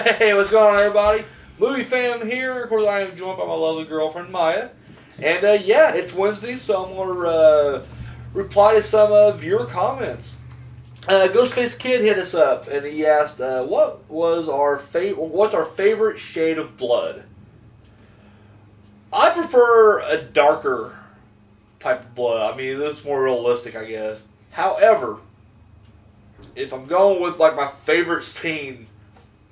Hey, what's going on, everybody? Movie fam here. Of course, I am joined by my lovely girlfriend, Maya. And, yeah, it's Wednesday, so I'm going to reply to some of your comments. Ghostface Kid hit us up, and he asked, what's our favorite shade of blood? I prefer a darker type of blood. I mean, it's more realistic, I guess. However, if I'm going with, like, my favorite scene,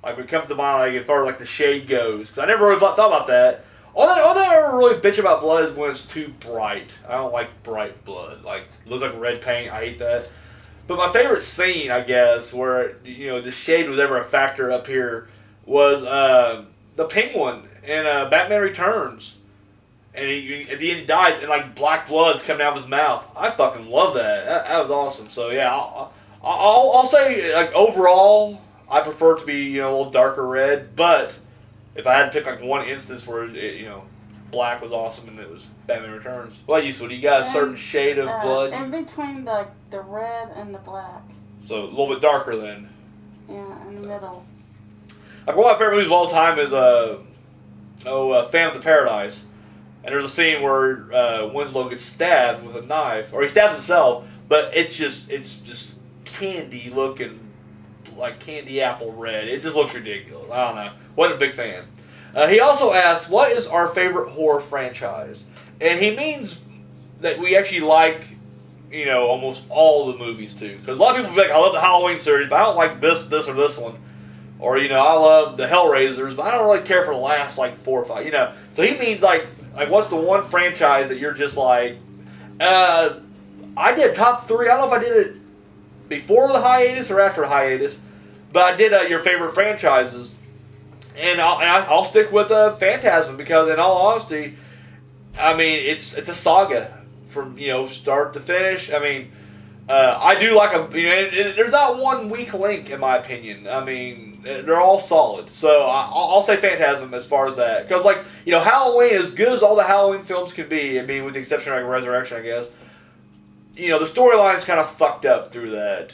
like, when it comes to mind, like, as far as, like, the shade goes, because I never really thought about that. All that I ever really bitch about blood is when it's too bright. I don't like bright blood. Like, it looks like red paint. I hate that. But my favorite scene, I guess, where, you know, the shade was ever a factor up here was the Penguin in Batman Returns. And at the end he dies, and, like, black blood's coming out of his mouth. I fucking love that. That was awesome. So, yeah, I'll say, like, overall, I prefer it to be, you know, a little darker red. But if I had to pick, like, one instance where, you know, black was awesome and it was Batman Returns. What about you, Sweetie? You got a certain shade of blood? In between the red and the black. So, a little bit darker then. Yeah, in the middle. Like, one of my favorite movies of all time is, Phantom of the Paradise. And there's a scene where Winslow gets stabbed with a knife, or he stabs himself, but it's just candy looking, like candy apple red. It just looks ridiculous. I don't know. Wasn't a big fan. He also asked, what is our favorite horror franchise? And he means that we actually like, you know, almost all the movies too. Because a lot of people think, I love the Halloween series, but I don't like this, or this one. Or, you know, I love the Hellraisers, but I don't really care for the last, like, 4 or 5, you know. So he means, like what's the one franchise that you're just like, I did top 3. I don't know if I did it before the hiatus or after the hiatus, but I did your favorite franchises. And I'll stick with Phantasm because, in all honesty, I mean, it's a saga from, you know, start to finish. I mean, I do like there's not one weak link in my opinion. I mean, they're all solid. So I'll say Phantasm as far as that. Because, like, you know, Halloween, as good as all the Halloween films can be, I mean, with the exception of, like, Resurrection, I guess, you know, the storyline's kind of fucked up through that.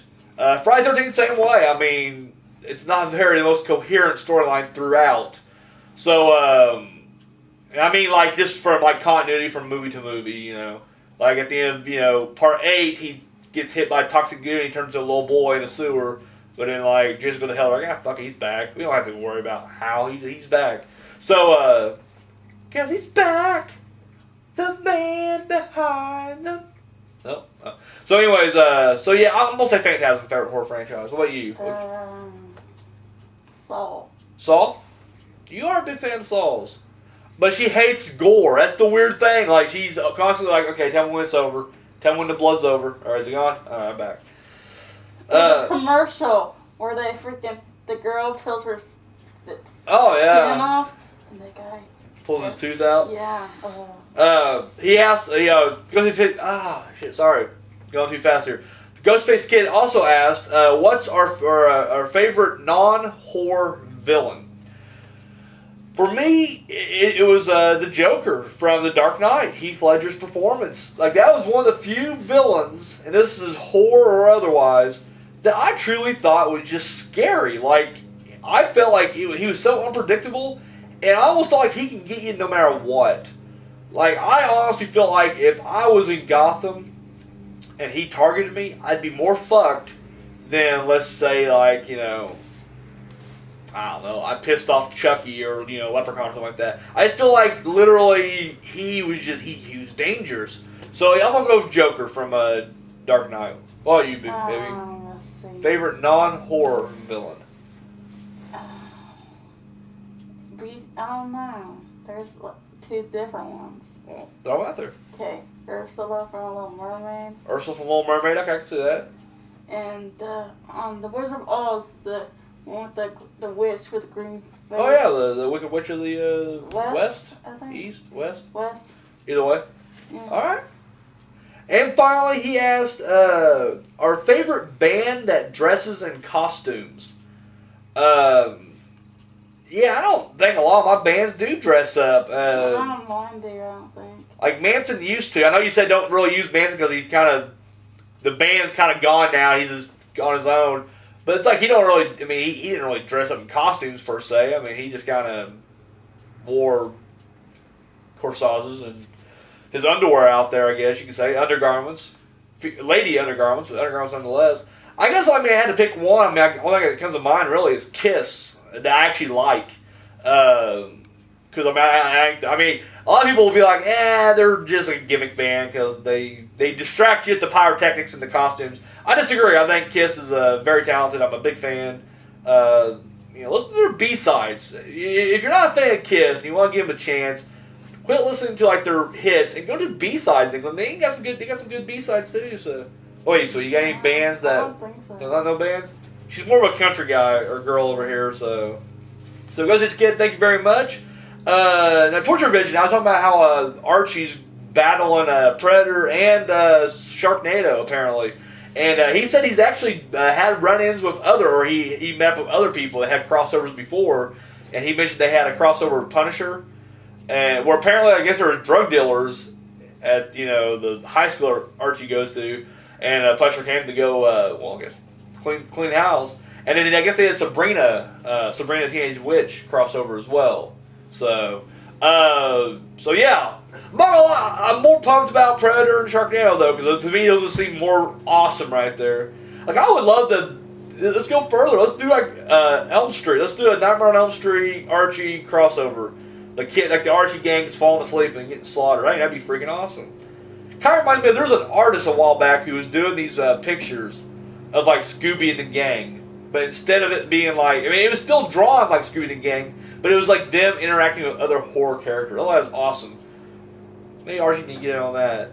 Friday the 13th, same way. I mean, it's not very the most coherent storyline throughout. So, I mean, like, just from, like, continuity from movie to movie, you know. Like, at the end of, you know, part 8, he gets hit by toxic goo and he turns into a little boy in a sewer. But then, like, just go to hell, like, fuck it, he's back. We don't have to worry about how he's back. So, guess he's back. The man behind the... No. So, anyways, so yeah, I'm gonna say Phantasm, favorite horror franchise. What about you? Saw. Saw? You are a big fan of Saw's. But she hates gore. That's the weird thing. Like, she's constantly like, okay, tell me when it's over. Tell me when the blood's over. Alright, is it gone? Alright, I'm back. The commercial where the girl peels her skin off, and the guy pulls his tooth out. Yeah. He asked, sorry, going too fast here. Ghostface Kid also asked, what's our favorite non-horror villain? For me, it was the Joker from The Dark Knight, Heath Ledger's performance. Like, that was one of the few villains, and this is horror or otherwise, that I truly thought was just scary. Like, I felt like he was so unpredictable, and I almost thought like he can get you no matter what. Like, I honestly felt like if I was in Gotham and he targeted me, I'd be more fucked than, let's say, like, you know, I don't know, I pissed off Chucky or, you know, Leprechaun or something like that. I just feel like, literally, he was dangerous. So, yeah, I'm going to go with Joker from Dark Knight. What about you, baby? Let's see. Favorite non-horror villain? I don't know. There's 2 different ones. Well, throw them out there. Okay, Ursula from Little Mermaid. Ursula from Little Mermaid, okay, I can see that. And the Wizard of Oz, the one with the witch with the green face. Oh yeah, the Wicked Witch of the West? I think. East? West? West. Either way? Yeah. Alright. And finally, he asked, our favorite band that dresses in costumes. Yeah, I don't think a lot of my bands do dress up. I don't mind I don't think. Like Manson used to. I know you said don't really use Manson because he's kind of, the band's kind of gone now. He's just on his own. But it's like he don't really. I mean, he didn't really dress up in costumes per se. I mean, he just kind of wore corsages and his underwear out there. I guess you could say undergarments, lady undergarments, but undergarments nonetheless. I guess I had to pick one. I mean, only thing that comes to mind really is Kiss that I actually like. Because I mean, a lot of people will be like, they're just a gimmick band because they distract you at the pyrotechnics and the costumes. I disagree. I think Kiss is very talented. I'm a big fan. Listen to their B-sides. If you're not a fan of Kiss and you want to give them a chance, quit listening to like their hits and go to B-sides. They got some good B-sides too. So, wait, so you got any bands that? I don't think so. No bands. She's more of a country guy or girl over here. So goes this kid. Thank you very much. Now, Torture Vision, I was talking about how Archie's battling Predator and Sharknado, apparently. And he said he's actually had run-ins with he met with other people that had crossovers before. And he mentioned they had a crossover with Punisher. And where apparently, I guess there were drug dealers at, the high school Archie goes to. And Punisher came to go, I guess, clean house. And then I guess they had Sabrina Teenage Witch crossover as well. So yeah. I'm more pumped about Predator and Sharknado though, because to me those just seem more awesome right there. Like I would love to. Let's go further. Let's do like Elm Street. Let's do a Nightmare on Elm Street Archie crossover. The Archie gang is falling asleep and getting slaughtered. I think that'd be freaking awesome. Kind of reminds me. There was an artist a while back who was doing these pictures of like Scooby and the gang, but instead of it being like, it was still drawn like Scooby and the gang. But it was like them interacting with other horror characters. Oh, that was awesome. Maybe Archie can get in on that.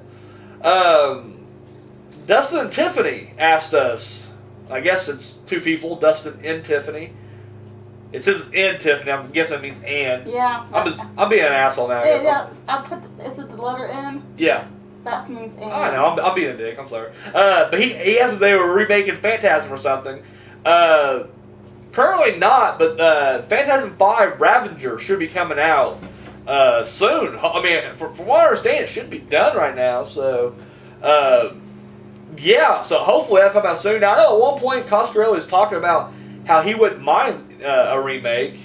Dustin and Tiffany asked us. I guess it's two people, Dustin and Tiffany. It says "and" Tiffany. I'm guessing it means "and." Yeah. I'm being an asshole now. Is it the letter N? Yeah. That means "and." I know. I'm being a dick. I'm sorry. But he asked if they were remaking Phantasm or something. Currently not, but Phantasm 5 Ravager should be coming out soon. I mean, from what I understand, it should be done right now. So, yeah. So hopefully that'll come out soon. Now, I know at one point Coscarelli was talking about how he wouldn't mind a remake.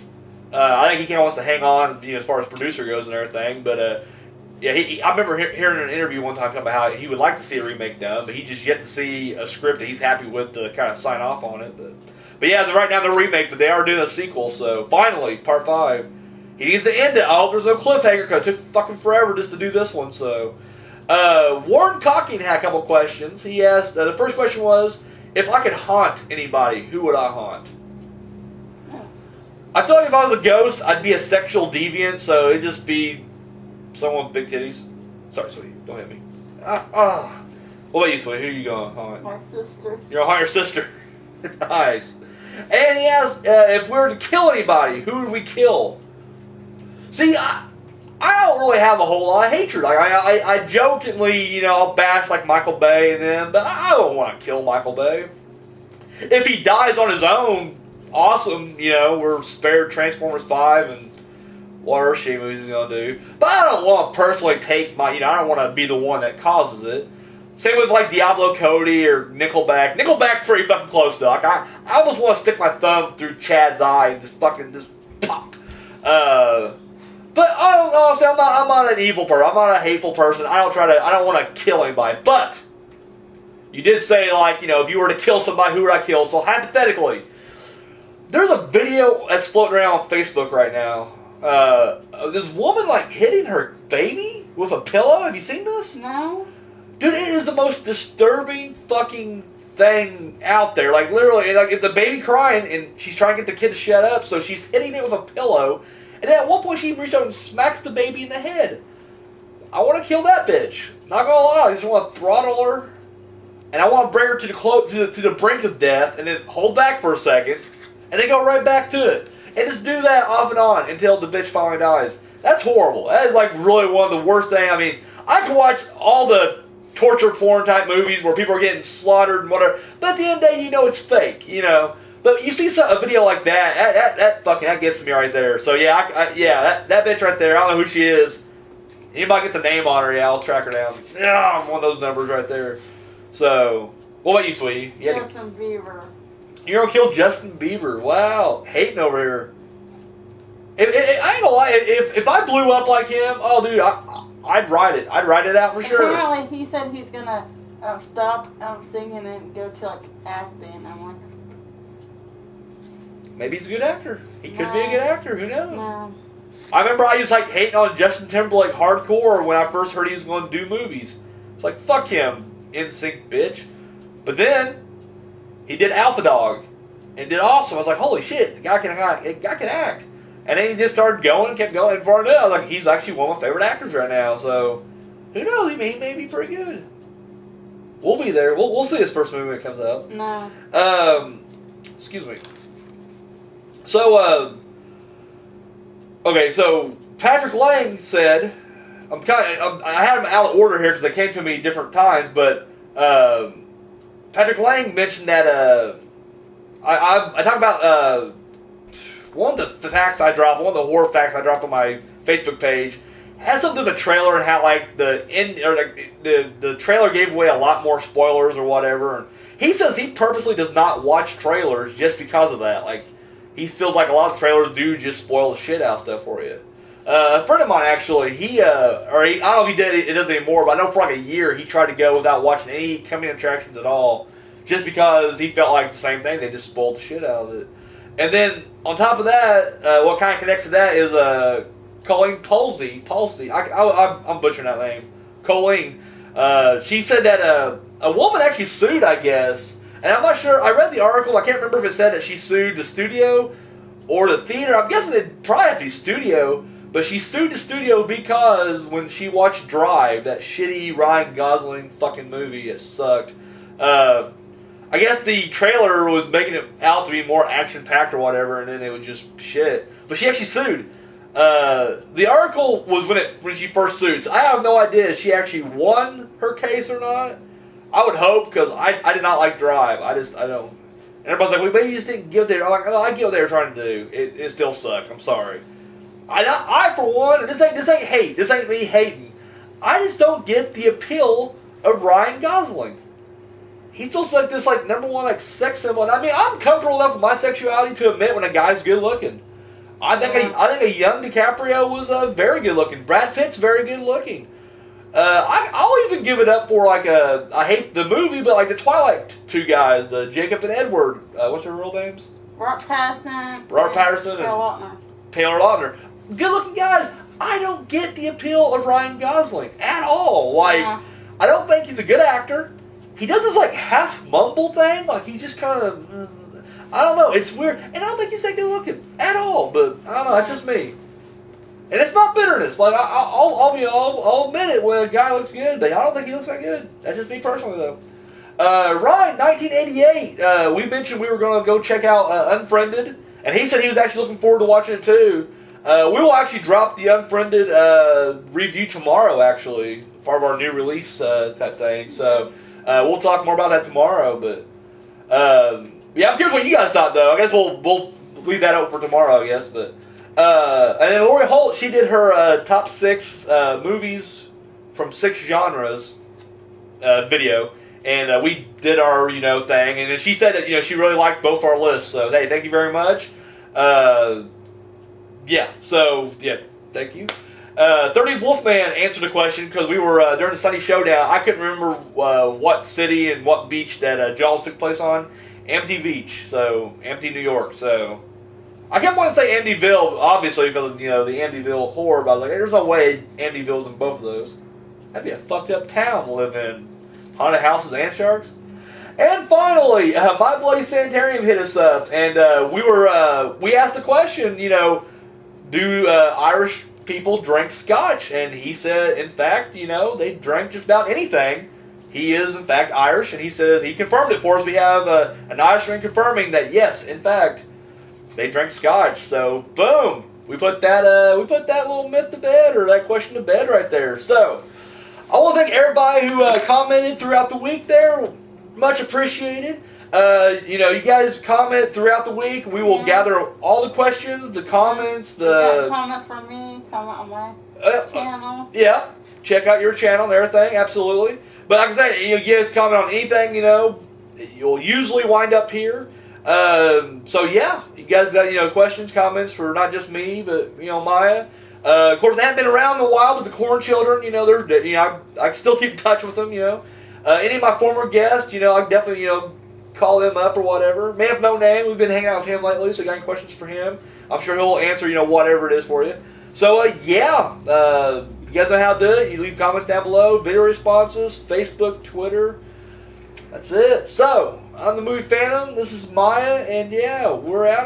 I think he kind of wants to hang on, as far as producer goes and everything. But yeah, I remember hearing an interview one time talking about how he would like to see a remake done, but he just yet to see a script that he's happy with to kind of sign off on it. But yeah, as of right now, the remake, but they are doing a sequel, so finally, part 5. He needs to end it. I hope there's no cliffhanger, because it took fucking forever just to do this one, so. Warren Cocking had a couple questions. He asked, the first question was, if I could haunt anybody, who would I haunt? I feel like if I was a ghost, I'd be a sexual deviant, so it'd just be someone with big titties. Sorry, sweetie, don't hit me. What about you, sweetie? Who are you going to haunt? My sister. You're going to haunt your sister? Nice. And he asked if we were to kill anybody, who would we kill? See, I don't really have a whole lot of hatred. Like I jokingly, I'll bash like Michael Bay and them, but I don't want to kill Michael Bay. If he dies on his own, awesome. We're spared Transformers 5 and whatever shit movies he's gonna do. But I don't want to personally take my, I don't want to be the one that causes it. Same with like Diablo Cody or Nickelback. Nickelback's pretty fucking close, Doc. I almost want to stick my thumb through Chad's eye and just pop. But honestly, I'm not an evil person. I'm not a hateful person. I don't want to kill anybody. But you did say like, if you were to kill somebody, who would I kill? So hypothetically, there's a video that's floating around on Facebook right now. This woman like hitting her baby with a pillow. Have you seen this? No. Dude, it is the most disturbing fucking thing out there. Like, literally, like it's a baby crying, and she's trying to get the kid to shut up, so she's hitting it with a pillow, and then at one point she reaches out and smacks the baby in the head. I want to kill that bitch. Not gonna lie, I just want to throttle her, and I want to bring her to the brink of death, and then hold back for a second, and then go right back to it. And just do that off and on until the bitch finally dies. That's horrible. That is like really one of the worst things. I mean, I can watch all the torture porn type movies where people are getting slaughtered and whatever, but at the end of the day, it's fake, But you see a video like that gets to me right there. So yeah, that bitch right there, I don't know who she is. Anybody gets a name on her, yeah, I'll track her down. Yeah, I'm one of those numbers right there. So, what about you, sweetie? Justin Bieber. You're gonna kill Justin Bieber. Wow. Hating over here. I ain't gonna lie, if I blew up like him, oh dude, I'd ride it. I'd ride it out for sure. Apparently he said he's gonna stop singing and go to like acting. I'm like, maybe he's a good actor. He could be a good actor. Who knows? No. I remember I was like hating on Justin Timberlake hardcore when I first heard he was going to do movies. It's like, fuck him, NSYNC bitch. But then he did Alpha Dog and did awesome. I was like, holy shit, the guy can act. And then he just started going, kept going. And before I knew it, I was like, he's actually one of my favorite actors right now. So who knows? He may be pretty good. We'll be there. We'll see his first movie when it comes out. No. Excuse me. So, okay, so Patrick Lang said, I had them out of order here because they came to me different times, but Patrick Lang mentioned that I talked about one of the facts I dropped, one of the horror facts I dropped on my Facebook page had something to do with the trailer and how like the trailer gave away a lot more spoilers or whatever. And he says he purposely does not watch trailers just because of that. Like he feels like a lot of trailers do just spoil the shit out of stuff for you. A friend of mine actually, I don't know if he does it anymore, but I know for like a year he tried to go without watching any coming attractions at all, just because he felt like the same thing. They just spoiled the shit out of it. And then on top of that, what kind of connects to that is Colleen Tulsey. I'm butchering that name. Colleen. She said that a woman actually sued, I guess. And I'm not sure. I read the article. I can't remember if it said that she sued the studio or the theater. I'm guessing it'd probably have to be studio. But she sued the studio because when she watched Drive, that shitty Ryan Gosling fucking movie, it sucked. I guess the trailer was making it out to be more action-packed or whatever, and then it was just shit. But she actually sued. The article was when she first sued, so I have no idea if she actually won her case or not. I would hope, because I did not like Drive. I don't. And everybody's like, well, maybe you just didn't get what they were. I'm like, no, I get what they were trying to do. It still sucked. I'm sorry. I for one, and this ain't hate. This ain't me hating. I just don't get the appeal of Ryan Gosling. He feels like this number one sex symbol. And I mean, I'm comfortable enough with my sexuality to admit when a guy's good looking. I think a young DiCaprio was very good looking. Brad Pitt's very good looking. I'll even give it up for I hate the movie, but the Twilight two guys, the Jacob and Edward. What's their real names? Robert Pattinson. And Taylor Lautner. Good looking guys. I don't get the appeal of Ryan Gosling at all. I don't think he's a good actor. He does this half mumble thing. He just kind of, I don't know. It's weird. And I don't think he's that good looking at all. But I don't know. That's just me. And it's not bitterness. I'll admit it when a guy looks good, but I don't think he looks that good. That's just me personally, though. Ryan, 1988. We mentioned we were going to go check out Unfriended, and he said he was actually looking forward to watching it too. We will actually drop the Unfriended review tomorrow, actually, part of our new release type thing. So we'll talk more about that tomorrow. But yeah, I'm curious what you guys thought, though. I guess we'll leave that open for tomorrow, I guess. But and then Lori Holt, she did her top 6 movies from 6 genres video. And we did our, thing. And then she said that, she really liked both our lists. So, hey, thank you very much. Yeah, thank you. 30th Wolfman answered the question because we were, during the Sunny Showdown, I couldn't remember what city and what beach that Jaws took place on. Empty Beach. So, Empty, New York. So, I kept wanting to say Amityville, obviously, because of, the Amityville horror. But I was like, there's no way Amityville's in both of those. That'd be a fucked up town to live in. Haunted houses and sharks. And finally, My Bloody Sanitarium hit us up, and we asked the question, do Irish people drink scotch? And he said, in fact, they drink just about anything. He is, in fact, Irish, and he says he confirmed it for us. We have an Irishman confirming that, yes, in fact, they drink scotch. So, boom, we put that little myth to bed, or that question to bed right there. So, I want to thank everybody who commented throughout the week there. Much appreciated. You guys comment throughout the week. We will gather all the questions, the comments, comments from me, comment on my channel. Yeah, check out your channel and everything, absolutely. But like I said, you guys comment on anything, you'll usually wind up here. So yeah, you guys got questions, comments for not just me, but Maya. Of course, I haven't been around in a while with the Corn Children. I can still keep in touch with them. Any of my former guests, I can definitely call them up or whatever. Man with No Name, we've been hanging out with him lately, so got any questions for him? I'm sure he'll answer whatever it is for you. So yeah, you guys know how to do it. You leave comments down below, video responses, Facebook, Twitter. That's it. So I'm the Movie Phantom. This is Maya, and yeah, we're out.